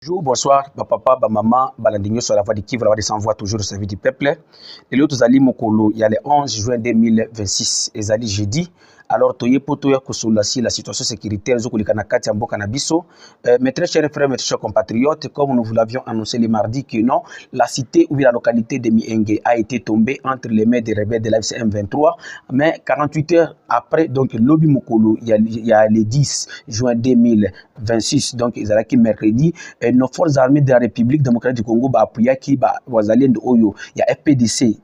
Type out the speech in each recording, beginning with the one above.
Bonjour, bonsoir, papa, maman, balandinyo sur la voie de Kivu, la voie de sans-voix, toujours au service du peuple. Et l'autre, Zali Mokolo, il y a le 11 juin 2026, et Zali jeudi. Alors, toye poto ya kosolasi la situation sécuritaire, zokolikana kati ya mboka na biso. Mes très chers frères, mes très chers compatriotes, comme nous vous l'avions annoncé le mardi que non, la cité ou la localité de Mienge a été tombée entre les mains des rebelles de l'AFC M23. Mais 48 heures après, donc, Lobi Mokolo, il y a le 10 juin 2026, donc, ils allaient mercredi, nos forces armées de la République démocratique du Congo, bah, appuyé qui, bah, Wazalendo Oyo, il y a FPDC,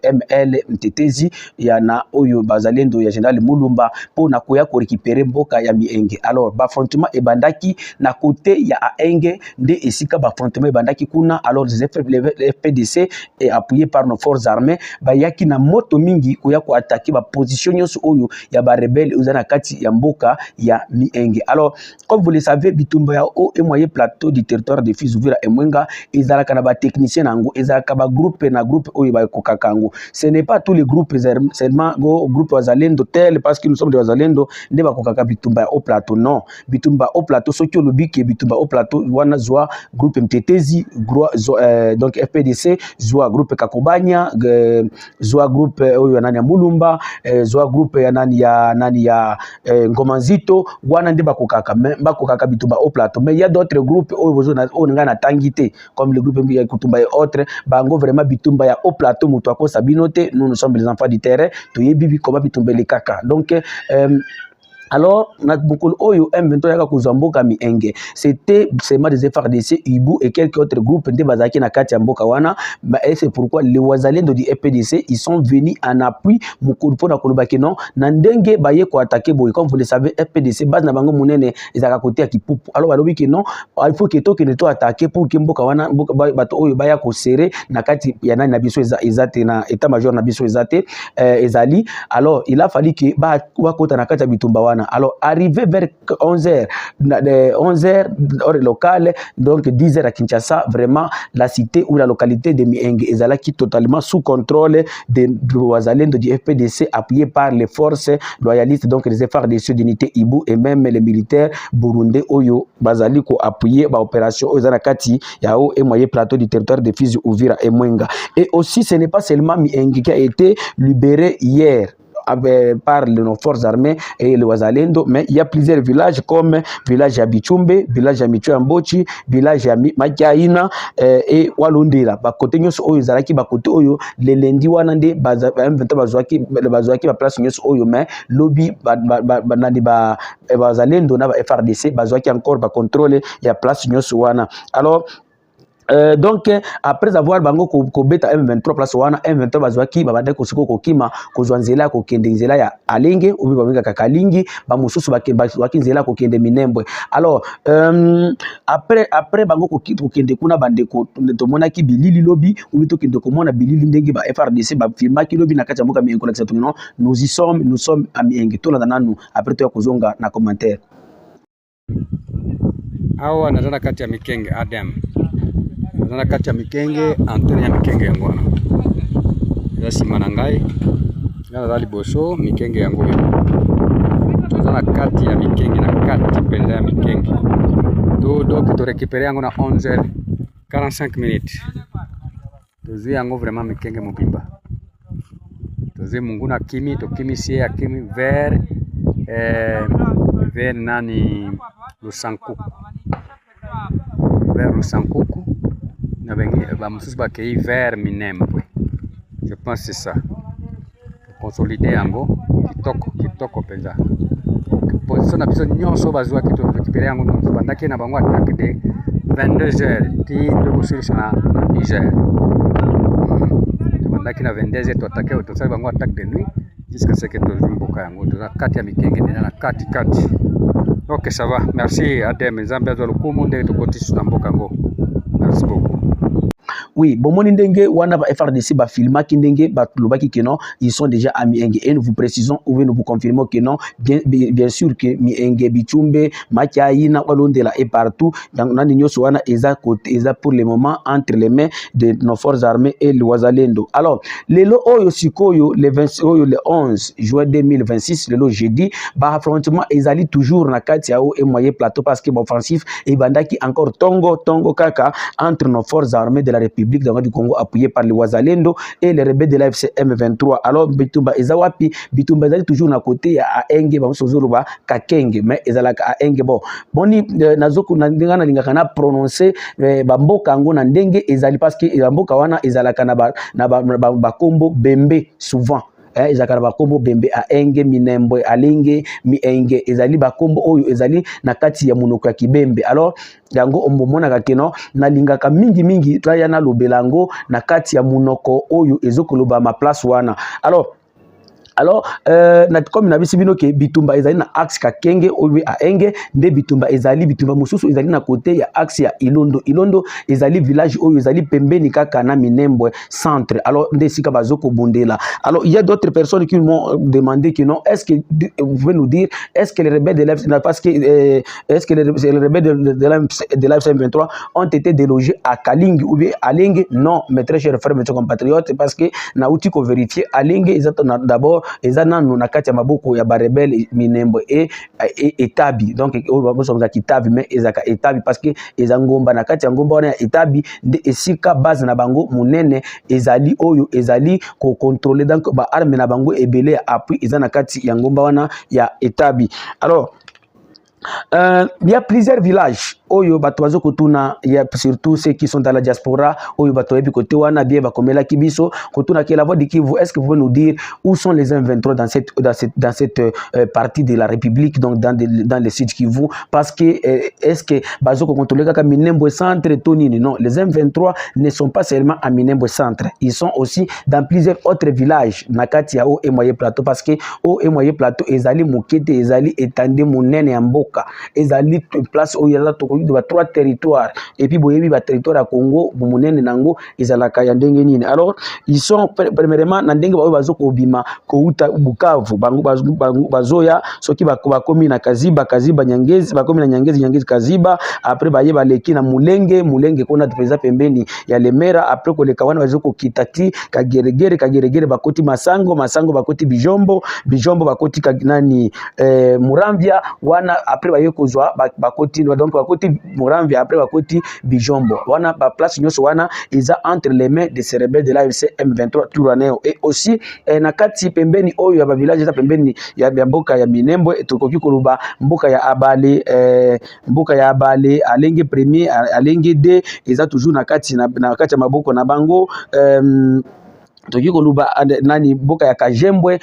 ML, Mtetezi, il y a na Oyo, Bazalendo, il y a Général Mulumba, pour na koya ko récupérer mboka ya Mienge. Alors, bah, affrontement et bandaki, na côté, il y a Enge, de Esika, bah, affrontement et bandaki kuna, alors, les FPDC, est appuyé par nos forces armées, bah, yaki na moto mingi, koya ko attaquer, bah, position yosu Oyo, il y a bah, rebelle, uzana kati, ya mboka, ya Mienge. Alors, comme vous le savez, Bitumba ya haut et moyen plateau du territoire de Fizi Uvira et Mwenga, ils ont un technicien nango, ils ont un groupe na groupe où ils kokakango. Ce n'est pas tous les groupes seulement go groupe Wazalendo tel parce que nous sommes des Wazalendo ne ba kokaka Bitumba au plateau non. Bitumba au plateau ce qui le but que Bitumba au plateau wana zwa groupe Mtetezi donc FPDC zwa groupe Kakobanya zwa groupe oyo nani ya Mulumba zwa groupe ya nani ya Ngomanzito wana nde ba kokaka Bitumba au plateau. Mais il y a d'autres groupes comme le groupe Kutumba et autres, bango vraiment Bitumba ya au plateau Moutouako Sabinote, nous sommes les enfants du terrain, tu y bibi comme Bitumba les caca. Donc, alors, c'était seulement des FRDC, Ibu et quelques autres groupes de Bazaki na Katia Mboka wana, et c'est pourquoi les Wazalendo du FPDC, ils sont venus en appui Mukulupo na Kolobaki non, Nandenge baye ko attaquer boy comme vous le savez FPDC base na bango munene ezaka côté ya Kipupu. Alors balobi que non, il faut que to que to attaquer pour que Mboka wana bato oyo baya ko serrer na kati ya nani na biso ezate na état major na biso ezate ezali. Alors, il a fallu que ba kota na Katia Bitumba wana. Alors, arrivé vers 11h, 11h, heure locale, donc 10h à Kinshasa, vraiment, la cité ou la localité de Mienge est qui totalement sous contrôle de Wazalendo du FPDC, appuyé par les forces loyalistes, donc les FARDC d'unité Ibu et même les militaires burundais Oyo, Bazaliko, appuyé par l'opération Ozanakati, Yao et moyen plateau du territoire de Fizi, Uvira et Mwenga. Et aussi, ce n'est pas seulement Mienge qui a été libéré hier par nos forces armées et le Wazalendo, mais il y a plusieurs villages comme village ya Bichumbe, village ya Michouambochi, village ya Makiaina et Walundela. Bakote nyos oyo zalaki bakote oyo le lendi wana nde bazwaki ba place nyos oyo mais lobby nandi Wazalendo na FRDC bazwaki encore ba contrôle ya place nyos wana. Alors donc après avoir bango ko beta M23 place wana M23 bazwaki babande ko siko ko kima ko zwanzela ko kende nzela ya Alenge obi babenga kakalingi ba mususu bakenzela nzela ko kende Minembwe. Alors après bango ko kende kuna bande ko to mona ki bilili lobi obi to kende ko mona bilili ndenge ba FRDC ba firma ki lobi na kati mboka mi inkola tsato non nous sommes à Mienge to la nanu après to ko zonga na commentaire awa nazana kati ya Mikenge Adam na kati ya Mikenge antenne ya Mikenge yango wana eza sima na ngai na liboso Mikenge yango toza na kati ya Mikenge na kati penza ya Mikenge donc to récupérer yango na 11h45 minutes tozi yango vraiment Mikenge mobimba tozi munguna kimi to kimi sie ya kimi vers nani Lusankuku vers Lusankuku vers Minembwe. Je pense que c'est ça. Consolider yango kitoko penza. Position na biso nyonso bazwa ki to récupérer yango nyonso bandaki na bango attaque de 22h ti de sur na 10h. Bandaki na 22h to attaquer to sala bango attaque de nuit jusqu'à ce que to zumboka yango to na kati ya Mikenge na kati. OK, ça va. Merci Adem Nzambe azwa lokumu nde to kotisi na mboka ngo. Merci beaucoup. oui bomoni ndenge wana ba FRDC ba filma ki ndenge ba lobaki que non ils sont déjà à Mienge et nous vous précisons ou nous vous confirmons que non bien sûr que Mienge Bichumbe Makiaina Walondela et partout dans nani nyoso wana eza côté eza pour le moment entre les mains de nos forces armées et le Wazalendo. Alors lelo oyo sikoyo le 11 juin 2026 lelo jeudi ba affrontement ezali toujours na kati ya et moyen plateau parce que l'offensif et bandaki encore tongo kaka entre nos forces armées de la République du Congo appuyées par les Wazalendo et les rebelles de la FC M23. Alors bitumba ezawapi bitumba ezali toujours na côté ya Enge ba sozolo ba Kakenge mais ezalaka Enge boni nazoko na ndingana lingaka na prononcer ba mboka ngo na ndenge ezali parce que mboka wana ezalaka na ba kombo bembe souvent ezakala bakombo bembe a enge minembwe alenge mi enge ezali bakombo oyo ezali na kati ya monoko ya kibembe. Alors yango ombomona kakeno na lingaka mingi taya na lobelango na kati ya monoko oyo ezokoloba ma place wana. Alors comme na bisibino ke bitumba ezali na axe Kakenge oyo a enge nde bitumba mususu ezali na côté ya axe ya Ilondo ezali village oyo ezali pembeni kaka na Minembwe centre. Alors nde sika bazoko bundela. Alors il y a d'autres personnes qui m'ont demandé que non, est-ce que vous pouvez nous dire est-ce que les rebelles de l'AFC parce que est-ce que les rebelles de l'AFC M23 ont été délogés à Kalingi ou bien à Lenge? Non, mes très chers frères, mes chers compatriotes, parce que na uti ko vérifier à Lenge d'abord ezana na kati ya maboko ya barebel Minembwe et Etabi. Donc on sommes Kitabi mais ezaka Etabi parce que ezangomba na kati ya ngomba wana ya Etabi nde esika base na bango munene ezali oyo ezali ko contrôler donc ba arme na bango ebele appui ezana kati ya ngomba wana ya Etabi. Alors il y a plusieurs villages oyo bato bazo kotuna, il y a surtout ceux qui sont dans la diaspora oyo bato yebi kote wana bien bakomela kibiso kotuna ke la voix de Kivu. Est-ce que vous pouvez nous dire où sont les M23 dans cette partie de la République, donc dans le sud Kivu? Parce que est-ce que bazo ko contrôler kaka Minembwe centre tonini? Non, les M23 ne sont pas seulement à Minembwe centre, ils sont aussi dans plusieurs autres villages nakati ya o et moyen plateau parce que o et moyen plateau ezali mokete ezali etande monene ya mboka ezali place oyo yala to de 3 territoires et puis boyebi ba territoire ya Congo monene nango ezalaka ya ndenge nini. Alors ils sont premièrement na ndenge bazo bazoko bima ko uta Bukavu bango bazoya soki bakomi na Kaziba Nyangezi bakomi na Nyangezi Kaziba après baye baleki na Mulenge kona tupeza pembeni ya Lemera après koleka wana bazoko kitati kageregere bakoti Masango bakoti Bijombo bakoti nani Muramvya wana après baye kozwa bakoti donc bakoti Muramvya après bakoti Bijombo wana ba place nyoso wana eza entre les mains de ces rebelles de l'AFC M23 Turaneo. Et aussi na kati pembeni oyo ya ba village za pembeni ya mboka ya Minembwe tukoki koluba mboka ya Abale Alenge premier Alenge D eza toujours na kati ya maboko na bango toki koluba nani boka ya Kajembwe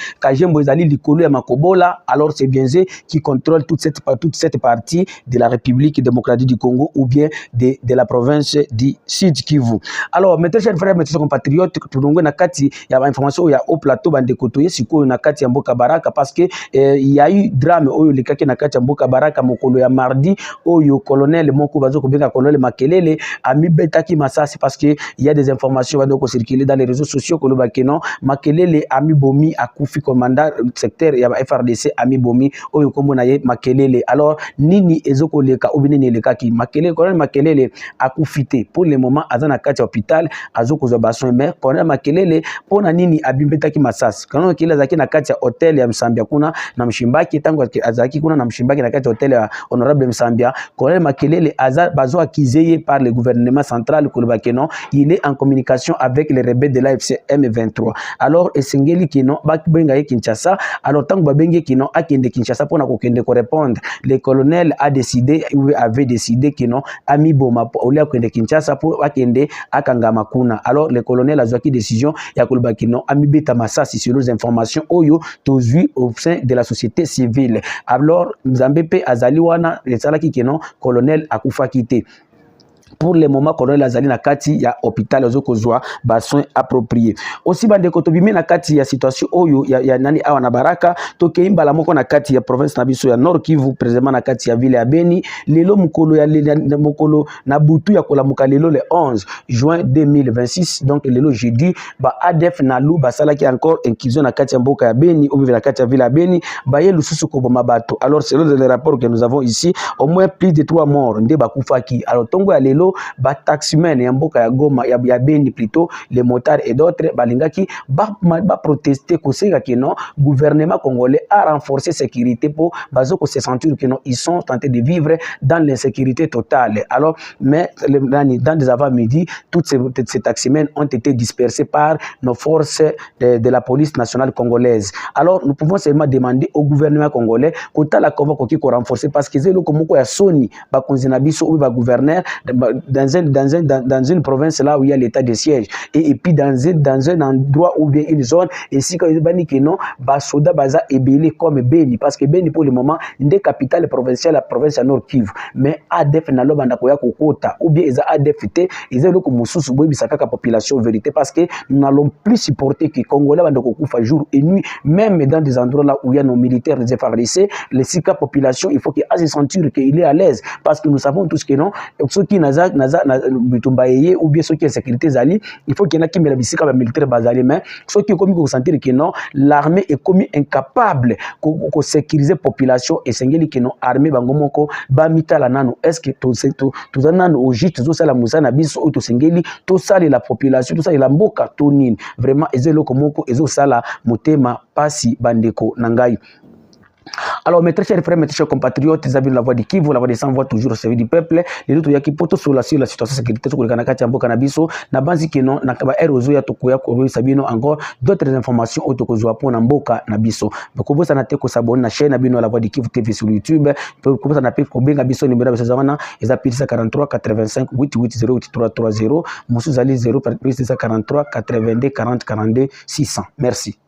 ezali likolo ya Makobola. Alors c'est bien qui contrôle toute cette partie de la République démocratique du Congo ou bien de la province du Sud Kivu. Alors mes chers frères, mes chers compatriotes, tulongwe na kati ya information ya au plateau bande kotoye siko na kati ya mboka Baraka parce que il y a eu drame oyo lekaki na kati ya mboka Baraka mokolo ya mardi oyo colonel moko bazo ko benga colonel Makelele ami betaki masasi parce que il y a des informations bande ko circuler dans les réseaux sociaux bakeno Makelele ami bomi akufi commandant secteur ya FRDC ami bomi oyo kombo na ye Makelele. Alors nini ezoko leka obinini lekaki colonel Makelele akufite pour le moment azana kati hôpital azoko zo bason mais colonel Makelele pona nini abimbetaki masasi colonel Makelele azaki na kati ya hotel ya Msambia kuna na Mshimbaki tango azaki kuna na Mshimbaki na kati ya hotel ya honorable Msambia. Colonel Makelele bazo accusé par le gouvernement central kolobakeno il est en communication avec les rebelles de l'AFC M23. Alors esengeli kino bakbenga ye Kinshasa. Alors tango babenge kino akende Kinshasa pona kokende ko répondre. Le colonel avait décidé kino ami boma olia kende Kinshasa pour akende akangama kuna. Alors le colonel a zwaki décision ya koloba kino ami beta masasi sur les informations oyo tozui au sein de la société civile. Alors Nzambepe azali wana esalaki kino colonel akufa kité. pour le moment colonel azali na kati ya hôpital ozokozwa ba soins appropriés aussi bande ko tobimi na kati ya situation oyo ya nani awa na Baraka tokei mbala moko na kati ya province na biso ya Nord Kivu précisément na kati ya ville ya Beni lelo mukolo ya mukolo na butu ya kolamuka lelo le 11 juin 2026 donc lelo jeudi ba ADF na lu basalaki encore incursion na kati ya mboka ya Beni ou na kati ya ville ya Beni ba ye lususu ko boma bato alors selon les rapports que nous avons ici au moins plus de 3 morts nde bakufaki alors tongo ya lelo ba taximen ya mboka ya Goma ya Beni plutôt les motards et d'autres balingaki ba protester kosenga que non gouvernement congolais a renforcé sécurité pour bazo ko se sentir que non ils sont tentés de vivre dans l'insécurité totale alors mais dans des avant-midi toutes ces taximen ont été dispersés par nos forces de la police nationale congolaise alors nous pouvons seulement demander au gouvernement congolais kota la convoque qui renforcer parce que zelo komoko ya soni ba konzina biso ou ba gouverneur dans une province là où il y a l'état de siège et puis dans un endroit ou bien une zone et si quand bani que non ba soda baza ebele comme Beni parce que Beni pour le moment ndé capitale provinciale la province ya Nord Kivu mais ADF na lobanda ko ya kokota ou bien eza ADF te eza loko mususu boy bisaka ka population vérité parce que nous n'allons plus supporter que Congolais banda ko kufa jour et nuit même dans des endroits là où il y a nos militaires FARDC les sika population il faut qu'il se sentir qu'il est à l'aise parce que nous savons tous que non ceux qui naza bitumbaye ou bien ceux qui en sécurité zali il faut qu'il y en a qui me la bisika ba militaire bazali mais ceux qui comme ko sentir que non l'armée est comme incapable ko sécuriser population et sengeli que non armée bango moko ba mitala nanu est-ce que tout nanu au juste tout ça la musana biso to sengeli to sali la population tout ça la mboka to nini vraiment ezelo komoko ezo sala motema pasi bandeko nangai. Alors mes très chers frères, mes très chers compatriotes, ils avaient la voix du Kivu, la voix des sans-voix toujours au service du peuple. Les autres yaki poto sur la situation sécurité sur le Kanakati Amboka Nabiso, na banzi keno na kaba erozo ya tokuya ko sabino encore d'autres informations autokozwa pour Namboka Nabiso. Bako bosa na te ko s'abonner na chaîne Abino la voix du Kivu TV sur YouTube. Bako bosa na pe ko benga biso numéro ya zawana eza pilisa 43 85 88 0330 musu zali 0 43 82 40 42 600. Merci.